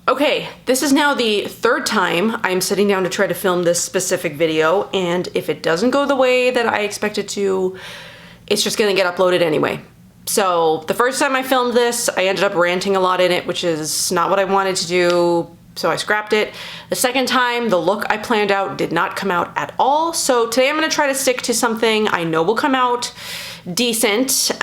Okay, this is now the third time I'm sitting down to try to film this specific video, and if it doesn't go the way that I expect it to, it's just gonna get uploaded anyway. So the first time I filmed this, I ended up ranting a lot in it, which is not what I wanted to do, so I scrapped it. The second time, the look I planned out did not come out at all, so today I'm gonna try to stick to something I know will come out decent, so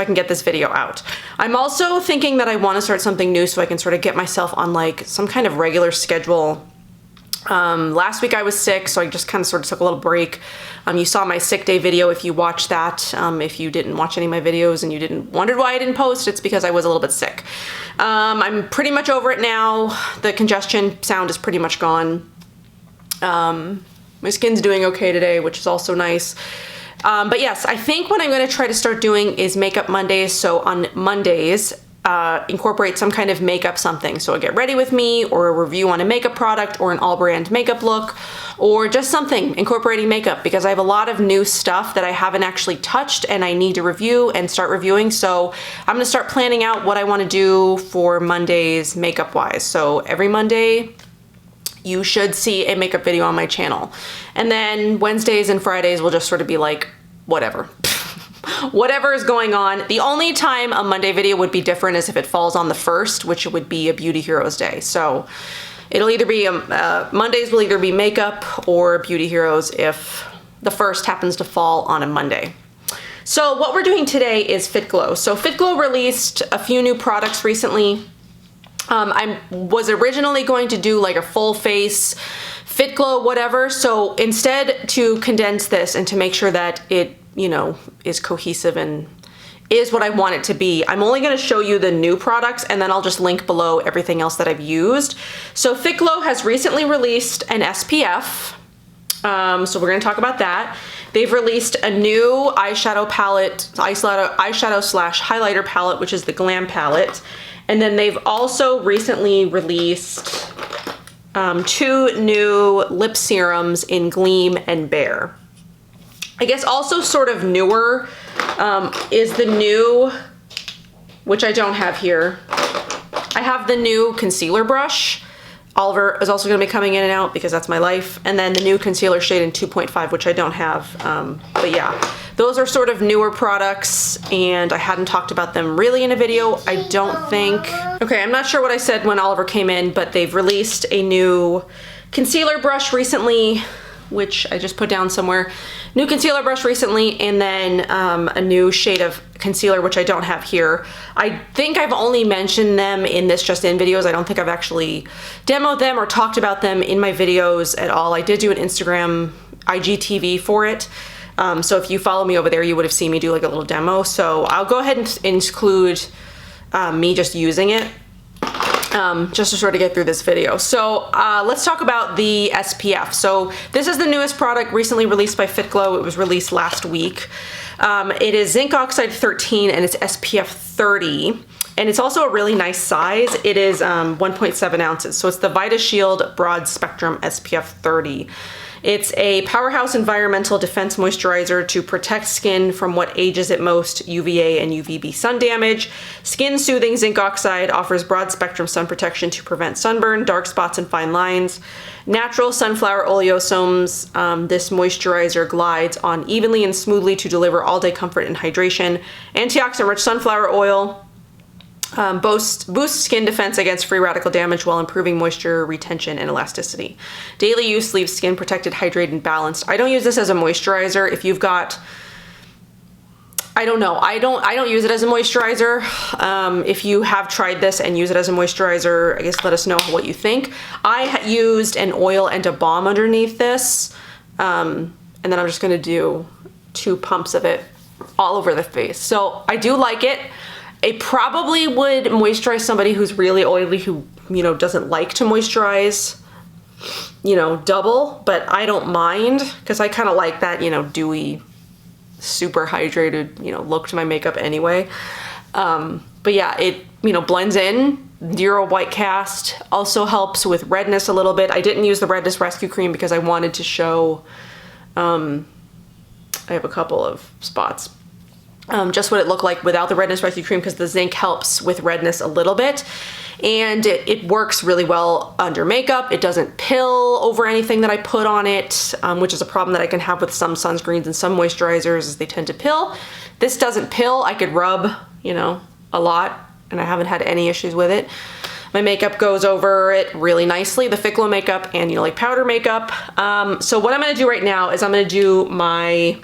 I can get this video out. I'm also thinking that I want to start something new so I can sort of get myself on like some kind of regular schedule. Last week I was sick, so I just kind of sort of took a little break. You saw my sick day video if you watched that. If you didn't watch any of my videos and you wondered why I didn't post, it's because I was a little bit sick. I'm pretty much over it now. The congestion sound is pretty much gone. My skin's doing okay today, which is also nice. But yes, I think what I'm going to try to start doing is Makeup Mondays. So on Mondays, incorporate some kind of makeup something. So a get ready with me, or a review on a makeup product, or an all brand makeup look, or just something incorporating makeup, because I have a lot of new stuff that I haven't actually touched and I need to review and start reviewing. So I'm going to start planning out what I want to do for Mondays makeup wise. So every Monday, you should see a makeup video on my channel. And then Wednesdays and Fridays will just sort of be like, whatever. Whatever is going on. The only time a Monday video would be different is if it falls on the 1st, which would be a Beauty Heroes Day. So it'll either be, Mondays will either be makeup or Beauty Heroes if the 1st happens to fall on a Monday. So what we're doing today is FITGLOW. So FITGLOW released a few new products recently. I was originally going to do like a full face FITGLOW whatever, so instead, to condense this and to make sure that it, you know, is cohesive and is what I want it to be, I'm only going to show you the new products, and then I'll just link below everything else that I've used. So FITGLOW has recently released an SPF, so we're going to talk about that. They've released a new eyeshadow palette, eyeshadow slash highlighter palette, which is the Glam palette. And then they've also recently released 2 new lip serums in Gleam and Bare. I guess also sort of newer is the new, which I don't have here. I have the new concealer brush. Oliver is also going to be coming in and out because that's my life. And then the new concealer shade in 2.5, which I don't have. But yeah, those are sort of newer products, and I hadn't talked about them really in a video, I don't think. Okay, I'm not sure what I said when Oliver came in, but they've released a new concealer brush recently, which I just put down somewhere. New concealer brush recently, and then a new shade of concealer, which I don't have here. I think I've only mentioned them in this just in videos. I don't think I've actually demoed them or talked about them in my videos at all. I did do an Instagram IGTV for it. So if you follow me over there, you would have seen me do like a little demo. So I'll go ahead and include me just using it. Just to sort of get through this video. So let's talk about the SPF. So this is the newest product recently released by FITGLOW. It was released last week. It is zinc oxide 13 and it's SPF 30. And it's also a really nice size. It is 1.7 ounces. So it's the VitaShield Broad Spectrum SPF 30. It's a powerhouse environmental defense moisturizer to protect skin from what ages it most, UVA and UVB sun damage. Skin soothing zinc oxide offers broad spectrum sun protection to prevent sunburn, dark spots, and fine lines. Natural sunflower oleosomes, this moisturizer glides on evenly and smoothly to deliver all-day comfort and hydration. Antioxidant-rich sunflower oil boosts skin defense against free radical damage while improving moisture retention and elasticity. Daily use leaves skin protected, hydrated, and balanced. I don't use this as a moisturizer. If you've got, I don't know, I don't use it as a moisturizer. If you have tried this and use it as a moisturizer, I guess let us know what you think. I used an oil and a balm underneath this, and then I'm just gonna do 2 pumps of it all over the face. So I do like it. It probably would moisturize somebody who's really oily, who, you know, doesn't like to moisturize, you know, double, but I don't mind because I kind of like that, you know, dewy, super hydrated, you know, look to my makeup anyway. But yeah, it, you know, blends in. Zero white cast, also helps with redness a little bit. I didn't use the redness rescue cream because I wanted to show, I have a couple of spots. just what it looked like without the redness rescue cream, because the zinc helps with redness a little bit. And it works really well under makeup. It doesn't pill over anything that I put on it, which is a problem that I can have with some sunscreens and some moisturizers, is they tend to pill. This doesn't pill. I could rub, you know, a lot, and I haven't had any issues with it. My makeup goes over it really nicely, the FITGLOW makeup and, you know, like powder makeup. So what I'm gonna do right now is I'm gonna do my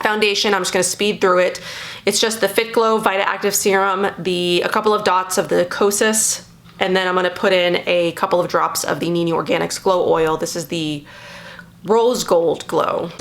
foundation. I'm just gonna speed through it. It's just the FITGLOW Vita Active Serum, a couple of dots of the Kosas, and then I'm gonna put in a couple of drops of the Nini Organics Glow Oil. This is the Rose Gold Glow.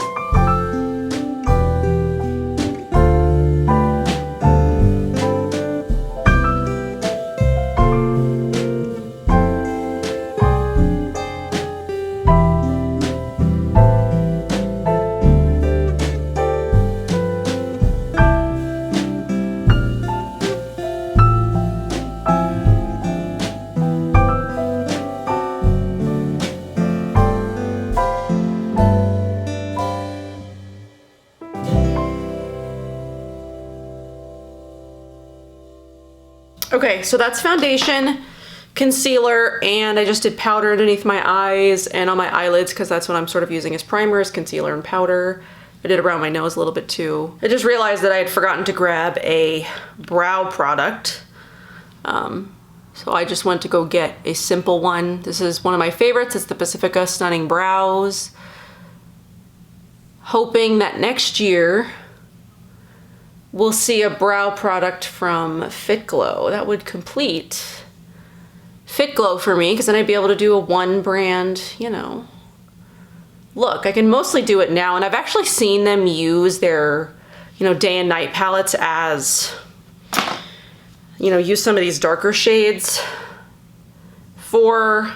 Okay, so that's foundation, concealer, and I just did powder underneath my eyes and on my eyelids, because that's what I'm sort of using as primers, concealer and powder. I did around my nose a little bit too. I just realized that I had forgotten to grab a brow product. So I just went to go get a simple one. This is one of my favorites. It's the Pacifica Stunning Brows. Hoping that next year we'll see a brow product from FITGLOW. That would complete FITGLOW for me, because then I'd be able to do a one brand, you know, look. I can mostly do it now, and I've actually seen them use their, you know, day and night palettes as, you know, use some of these darker shades for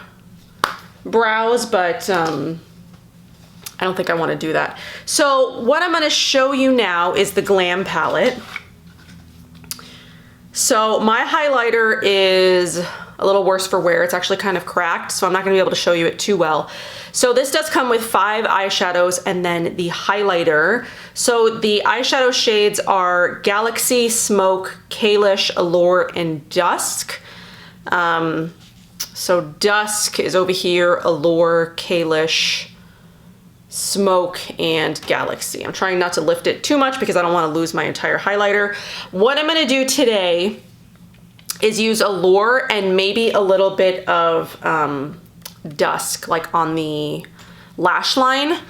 brows, but I don't think I want to do that. So what I'm going to show you now is the Glam palette. So my highlighter is a little worse for wear. It's actually kind of cracked, so I'm not going to be able to show you it too well. So this does come with 5 eyeshadows and then the highlighter. So the eyeshadow shades are Galaxy, Smoke, Kalish, Allure, and Dusk. So Dusk is over here, Allure, Kalish, Smoke, and Galaxy. I'm trying not to lift it too much because I don't want to lose my entire highlighter. What I'm going to do today is use Allure and maybe a little bit of Dusk, like on the lash line.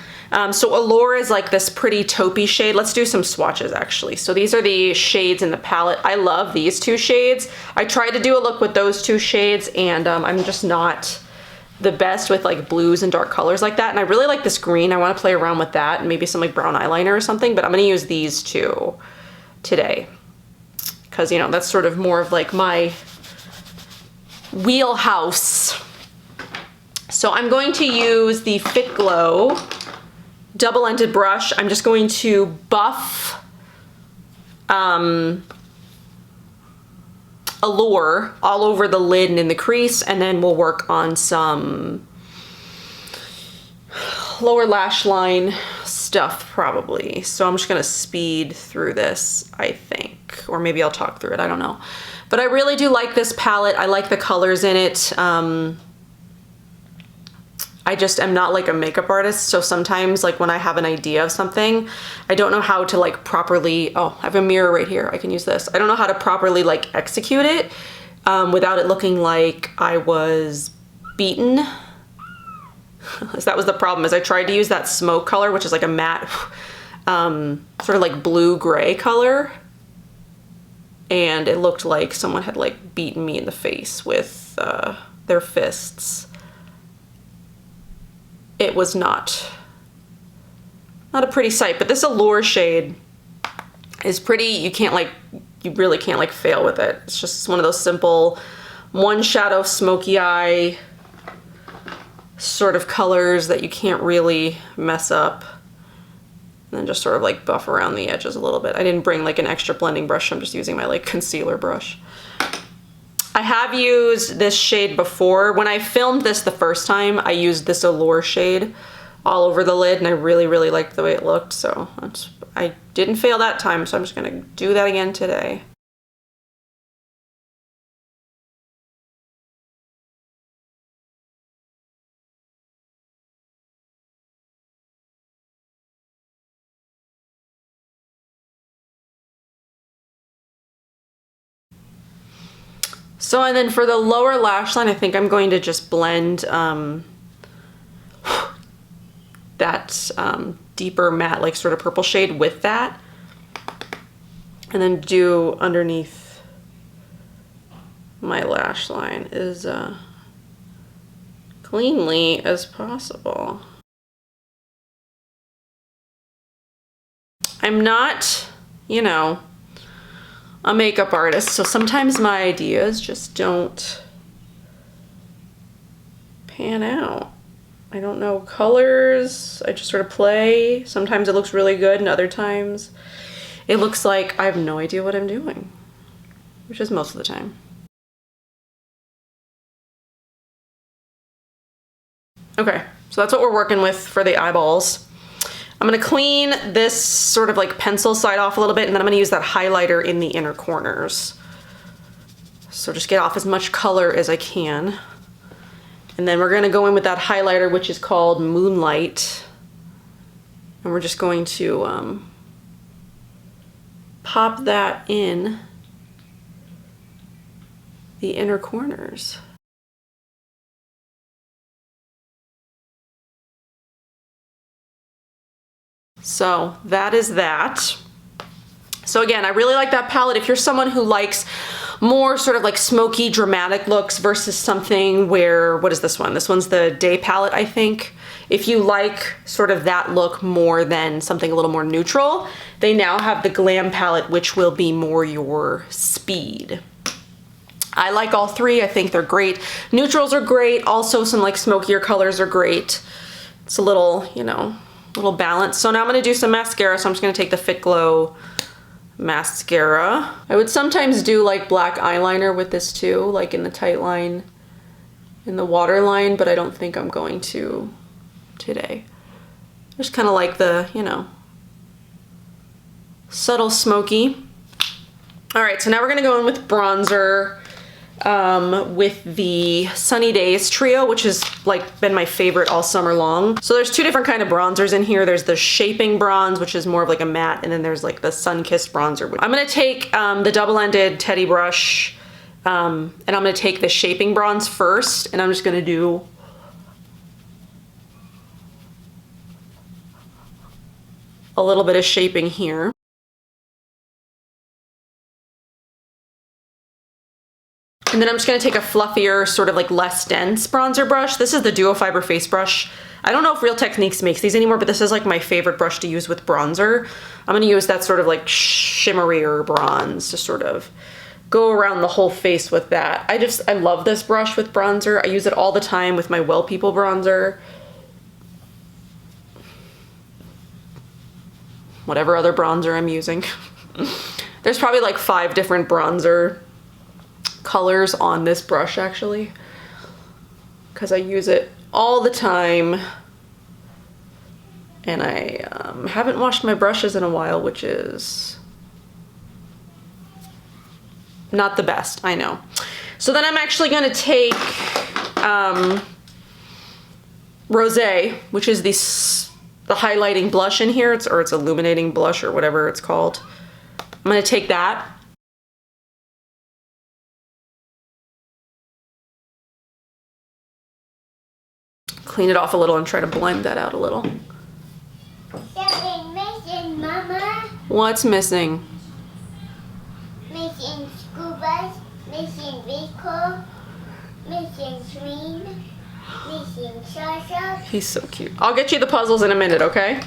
So Allure is like this pretty taupey shade. Let's do some swatches actually. So these are the shades in the palette. I love these 2 shades. I tried to do a look with those 2 shades, and I'm just not the best with like blues and dark colors like that. And I really like this green. I want to play around with that and maybe some like brown eyeliner or something, but I'm going to use these 2 today, because, you know, that's sort of more of like my wheelhouse. So I'm going to use the FITGLOW double-ended brush. I'm just going to buff Allure all over the lid and in the crease, and then we'll work on some lower lash line stuff probably. So I'm just gonna speed through this, I think, or maybe I'll talk through it, I don't know. But I really do like this palette. I like the colors in it. I just am not like a makeup artist, so sometimes like when I have an idea of something, I don't know how to like properly, oh, I have a mirror right here, I can use this. I don't know how to properly like execute it without it looking like I was beaten. So that was the problem, is I tried to use that smoke color, which is like a matte, sort of like blue-gray color, and it looked like someone had like beaten me in the face with their fists. It was not a pretty sight, but this Allure shade is pretty. You really can't like fail with it. It's just one of those simple one shadow smoky eye sort of colors that you can't really mess up. And then just sort of like buff around the edges a little bit. I didn't bring like an extra blending brush. I'm just using my like concealer brush. I have used this shade before. When I filmed this the first time, I used this Allure shade all over the lid, and I really, really liked the way it looked, so I didn't fail that time, so I'm just gonna do that again today. So, and then for the lower lash line, I think I'm going to just blend that deeper matte, like sort of purple shade with that. And then do underneath my lash line as cleanly as possible. I'm not, you know, a makeup artist, so sometimes my ideas just don't pan out. I don't know colors, I just sort of play. Sometimes it looks really good and other times it looks like I have no idea what I'm doing, which is most of the time. Okay, so that's what we're working with for the eyeballs. I'm gonna clean this sort of like pencil side off a little bit, and then I'm gonna use that highlighter in the inner corners. So just get off as much color as I can. And then we're gonna go in with that highlighter, which is called Moonlight. And we're just going to pop that in the inner corners. So that is that. So again, I really like that palette. If you're someone who likes more sort of like smoky, dramatic looks versus something where, what is this one? This one's the Day palette, I think. If you like sort of that look more than something a little more neutral, they now have the Glam palette, which will be more your speed. I like all three. I think they're great. Neutrals are great. Also some like smokier colors are great. It's a little, you know, little balance. So now I'm gonna do some mascara. So I'm just gonna take the FITGLOW mascara. I would sometimes do like black eyeliner with this too, like in the tight line, in the waterline, but I don't think I'm going to today. Just kind of like the, you know, subtle smoky. All right, so now we're gonna go in with bronzer. With the Sunny Days trio, which has like been my favorite all summer long. So there's two different kind of bronzers in here. There's the Shaping Bronze, which is more of like a matte, and then there's like the Sun-Kissed Bronzer. I'm gonna take the double-ended teddy brush, and I'm gonna take the Shaping Bronze first, and I'm just gonna do a little bit of shaping here. And then I'm just gonna take a fluffier, sort of like less dense bronzer brush. This is the Duo Fiber Face Brush. I don't know if Real Techniques makes these anymore, but this is like my favorite brush to use with bronzer. I'm gonna use that sort of like shimmerier bronze to sort of go around the whole face with that. I love this brush with bronzer. I use it all the time with my Well People bronzer. Whatever other bronzer I'm using. There's probably like 5 different bronzer colors on this brush actually, because I use it all the time, and I haven't washed my brushes in a while, which is not the best, I know. So then I'm actually going to take Rosé, which is the highlighting blush in here, it's illuminating blush or whatever it's called. I'm going to take that. Clean it off a little and try to blend that out a little. Something missing, Mama. What's missing? Missing school bus, missing vehicle, missing screen, missing Sasha. He's so cute. I'll get you the puzzles in a minute, okay?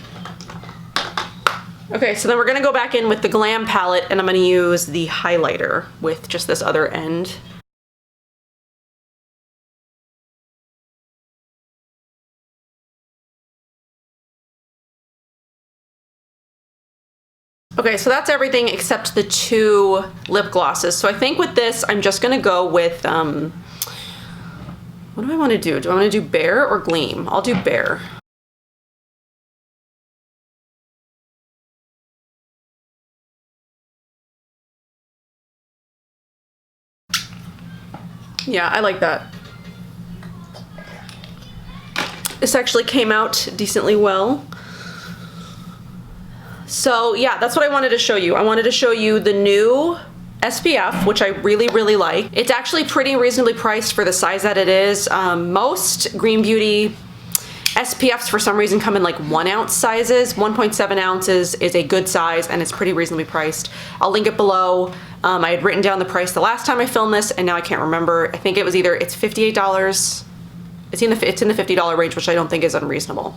Okay, so then we're gonna go back in with the Glam palette, and I'm gonna use the highlighter with just this other end. Okay, so that's everything except the 2 lip glosses. So I think with this, I'm just gonna go with, what do I wanna do? Do I wanna do Bare or Gleam? I'll do Bare. Yeah, I like that. This actually came out decently well. So yeah, that's what I wanted to show you. I wanted to show you the new SPF, which I really, really like. It's actually pretty reasonably priced for the size that it is. Most Green Beauty SPFs for some reason come in like 1 ounce sizes. 1.7 ounces is a good size and it's pretty reasonably priced. I'll link it below. I had written down the price the last time I filmed this and now I can't remember. I think it was either, it's $58. It's in the $50 range, which I don't think is unreasonable.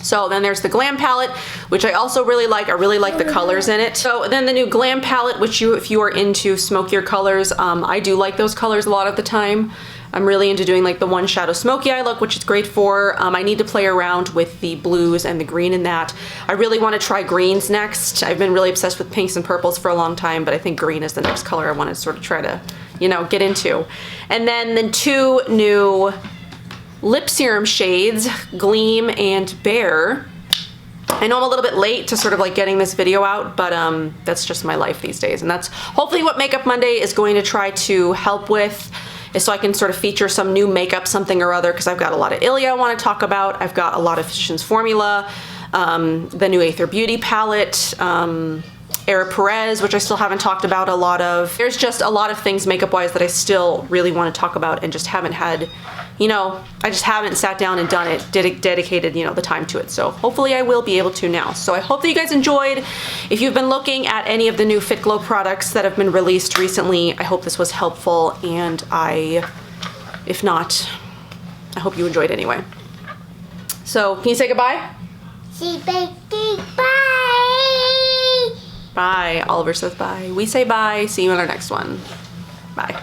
So then there's the Glam palette, which I also really like. I really like the colors in it. So then the new Glam palette, which if you are into smokier colors, I do like those colors a lot of the time. I'm really into doing like the one shadow smoky eye look, which is great for. I need to play around with the blues and the green in that. I really want to try greens next. I've been really obsessed with pinks and purples for a long time, but I think green is the next color I want to sort of try to, you know, get into. And then the 2 new lip serum shades, Gleam and Bare. I know I'm a little bit late to sort of like getting this video out, but that's just my life these days. And that's hopefully what Makeup Monday is going to try to help with, is so I can sort of feature some new makeup something or other, because I've got a lot of Ilia I want to talk about. I've got a lot of Physicians Formula, the new Aether Beauty palette, Era Perez, which I still haven't talked about a lot of. There's just a lot of things makeup-wise that I still really want to talk about and just haven't had, you know, I just haven't sat down and done it, dedicated, you know, the time to it. So hopefully I will be able to now. So I hope that you guys enjoyed. If you've been looking at any of the new FITGLOW products that have been released recently, I hope this was helpful, and if not, I hope you enjoyed anyway. So can you say goodbye? Say bye. Bye. Oliver says bye. We say bye. See you in our next one. Bye.